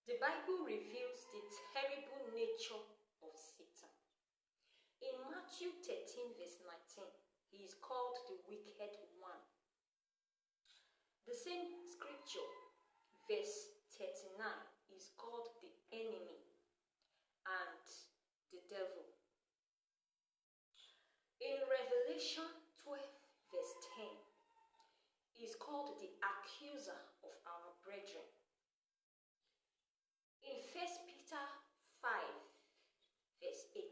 The Bible reveals the terrible nature of Satan. In Matthew 13 verse 19, he is called the wicked one. The same scripture, verse 39, is called the enemy and the devil. In Revelation 12 verse 10, he is called the accuser of our brethren. In 1 Peter 5 verse 8,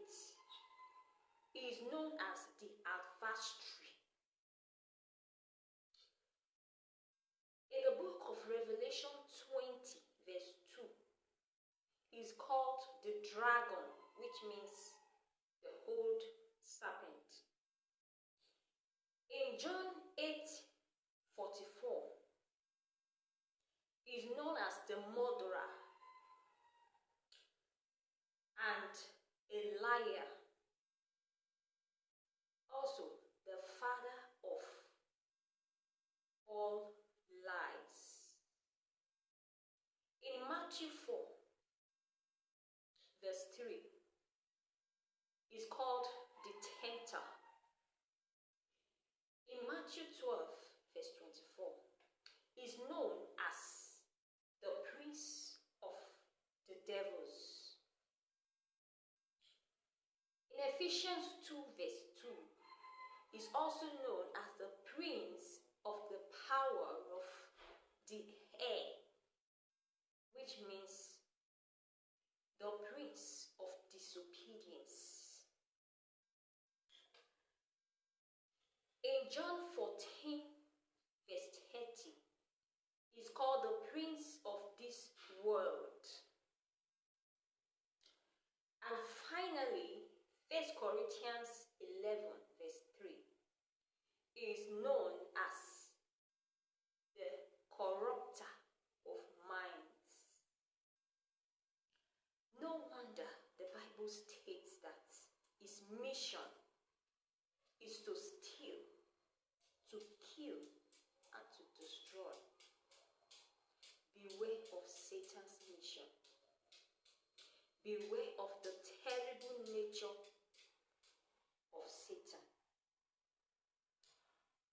he is known as the adversary. In the book of Revelation 20 verse 2, he is called the dragon, which means the old serpent. In John 8:44, he is known as the murderer and a liar, also the father of all lies. In Matthew 4 verse 3, is called the tempter. In Matthew 12 verse 24, is known as the prince of the devils. In Ephesians 2 verse 2, is also known as the prince of the power of the air, which means the prince of disobedience. In John 14 verse 30, is called the prince of this world. And finally, 1 Corinthians 11 verse 3 is known as the corrupter of minds. No wonder the Bible states that his mission is to steal, to kill, and to destroy. Beware of Satan's mission. Beware of the terrible nature of Satan.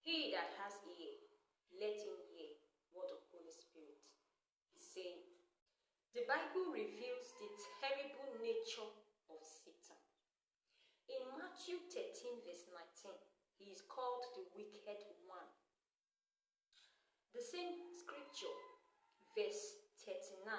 He that has ear, let him hear what the Holy Spirit is saying. The Bible reveals the terrible nature of Satan. In Matthew 13 verse 19, he is called the wicked one. The same scripture, verse 39,